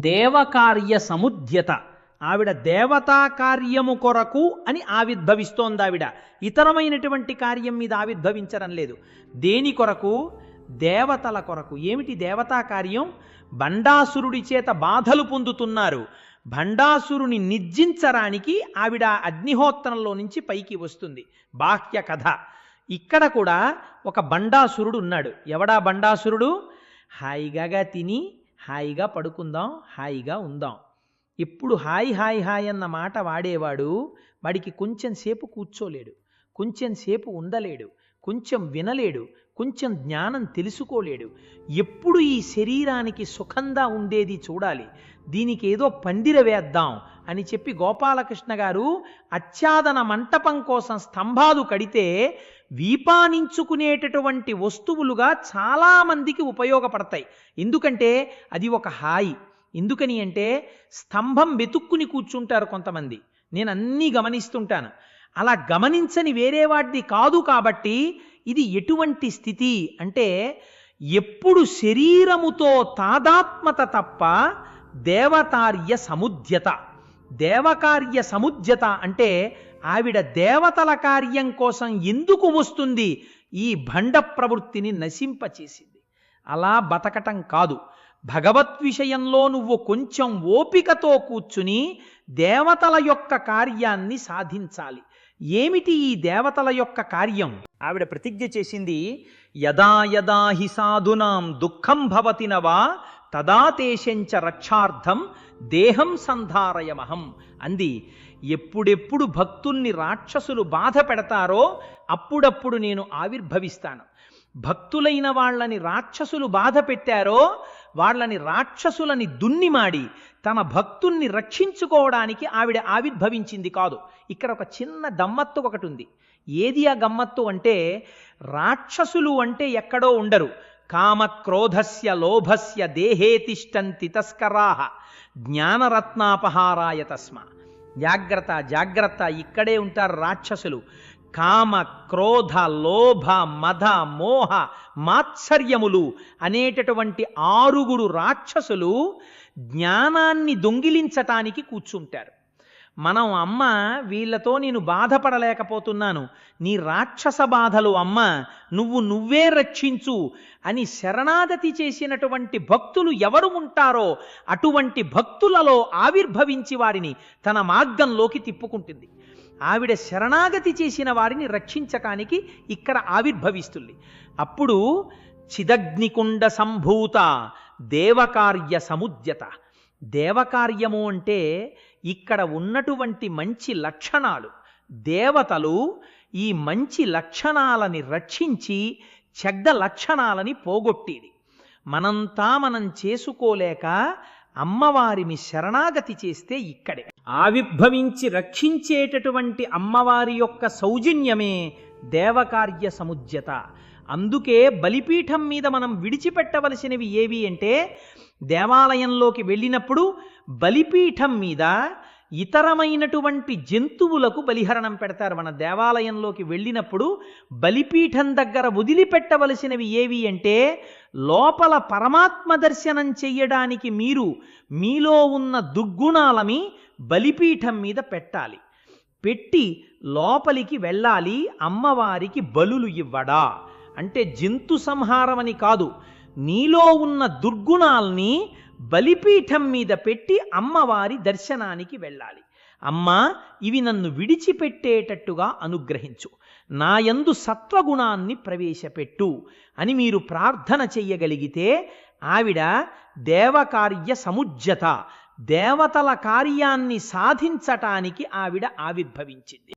దేవకార్య సముద్యత. ఆవిడ దేవతా కార్యము కొరకు అని ఆవిర్భవిస్తోంది. ఆవిడ ఇతరమైనటువంటి కార్యం మీద ఆవిర్భవించడం లేదు. దేని కొరకు? దేవతల కొరకు. ఏమిటి దేవతా కార్యం? భండాసురుడి చేత బాధలు పొందుతున్నారు. భండాసురుని నిర్జించడానికి ఆవిడ అగ్నిహోత్రంలో నుంచి పైకి వస్తుంది. బాహ్య కథ. ఇక్కడ కూడా ఒక భండాసురుడు ఉన్నాడు. ఎవడా భండాసురుడు? హాయిగా తిని హాయిగా పడుకుందాం, హాయిగా ఉందాం. ఎప్పుడు హాయ్ హాయ్ హాయ్ అన్న మాట వాడేవాడు వాడికి కొంచెం సేపు కూర్చోలేడు, కొంచెం సేపు ఉండలేడు, కొంచెం వినలేడు, కొంచెం జ్ఞానం తెలుసుకోలేడు. ఎప్పుడు ఈ శరీరానికి సుఖంగా ఉండేది చూడాలి, దీనికి ఏదో పందిర వేద్దాం అని చెప్పి గోపాలకృష్ణ గారు అత్యాదన మంటపం కోసం స్తంభాలు కడితే వీపానించుకునేటటువంటి వస్తువులుగా చాలామందికి ఉపయోగపడతాయి. ఎందుకంటే అది ఒక హాయి. ఎందుకని అంటే స్తంభం వెతుక్కుని కూర్చుంటారు కొంతమంది. నేను అన్నీ గమనిస్తుంటాను. అలా గమనించని వేరే వాడిది కాదు. కాబట్టి ఇది ఎటువంటి స్థితి అంటే ఎప్పుడు శరీరముతో తాదాత్మత తప్ప దేవతార్య సముద్యత. దేవకార్య సముద్యత అంటే ఆవిడ దేవతల కార్యం కోసం ఎందుకు వస్తుంది? ఈ భండ ప్రవృత్తిని నశింపచేసింది. అలా బతకటం కాదు. భగవత్ విషయంలో నువ్వు కొంచెం ఓపికతో కూర్చుని దేవతల యొక్క కార్యాన్ని సాధించాలి. ఏమిటి ఈ దేవతల యొక్క కార్యం? ఆవిడ ప్రతిజ్ఞ చేసింది, యదా యదా హి సాధునాం దుఃఖం భవతి నవా తదా తేషంచ రక్షార్థం దేహం సంధారయమహం అంది. ఎప్పుడెప్పుడు భక్తుల్ని రాక్షసులు బాధ పెడతారో అప్పుడప్పుడు నేను ఆవిర్భవిస్తాను. భక్తులైన వాళ్ళని రాక్షసులు బాధ పెట్టారో వాళ్ళని రాక్షసులని దున్నిమాడి తన భక్తుల్ని రక్షించుకోవడానికి ఆవిడ ఆవిర్భవించింది కాదు. ఇక్కడ ఒక చిన్న గమ్మత్తు ఒకటి ఉంది. ఏది ఆ గమ్మత్తు అంటే, రాక్షసులు అంటే ఎక్కడో ఉండరు. కామక్రోధస్య లోభస్య దేహే తిష్టంతి తస్కరాహ జ్ఞానరత్నాపహారాయ తస్మ. జాగ్రత్త జాగ్రత్త, ఇక్కడే ఉంటారు రాక్షసులు. కామ క్రోధ లోభ మద మోహ మాత్సర్యములు అనేటటువంటి 6 రాక్షసులు జ్ఞానాన్ని దొంగిలించటానికి కూర్చుంటారు. మనం అమ్మ వీళ్ళతో నేను బాధపడలేకపోతున్నాను, నీ రాక్షస బాధలు అమ్మ నువ్వే రక్షించు అని శరణాగతి చేసినటువంటి భక్తులు ఎవరు ఉంటారో అటువంటి భక్తులలో ఆవిర్భవించి వారిని తన మార్గంలోకి తిప్పుకుంటుంది. ఆవిడ శరణాగతి చేసిన వారిని రక్షించటానికి ఇక్కడ ఆవిర్భవిస్తుంది. అప్పుడు చిదగ్నికుండ సంభూత దేవకార్య సముద్యత. దేవకార్యము అంటే ఇక్కడ ఉన్నటువంటి మంచి లక్షణాలు. దేవతలు ఈ మంచి లక్షణాలని రక్షించి చెడ్డ లక్షణాలని పోగొట్టేది. మనంతా మనం చేసుకోలేక అమ్మవారిని శరణాగతి చేస్తే ఇక్కడే ఆవిర్భవించి రక్షించేటటువంటి అమ్మవారి యొక్క సౌజన్యమే దేవకార్య సముద్యత. అందుకే బలిపీఠం మీద మనం విడిచిపెట్టవలసినవి ఏవి అంటే, దేవాలయంలోకి వెళ్ళినప్పుడు బలిపీఠం మీద ఇతరమైనటువంటి జంతువులకు బలిహరణం పెడతారు. మన దేవాలయంలోకి వెళ్ళినప్పుడు బలిపీఠం దగ్గర వదిలిపెట్టవలసినవి ఏవి అంటే, లోపల పరమాత్మ దర్శనం చెయ్యడానికి మీలో ఉన్న దుర్గుణాలని బలిపీఠం మీద పెట్టాలి. పెట్టి లోపలికి వెళ్ళాలి. అమ్మవారికి బలులు ఇవ్వడా అంటే జంతు సంహారం అని కాదు, నీలో ఉన్న దుర్గుణాల్ని బలిపీఠం మీద పెట్టి అమ్మవారి దర్శనానికి వెళ్ళాలి. అమ్మా, ఇవి నన్ను విడిచిపెట్టేటట్టుగా అనుగ్రహించు, నాయందు సత్వగుణాన్ని ప్రవేశపెట్టు అని మీరు ప్రార్థన చెయ్యగలిగితే ఆవిడ దేవకార్య సముజ్జత, దేవతల కార్యాన్ని సాధించటానికి ఆవిడ ఆవిర్భవించింది.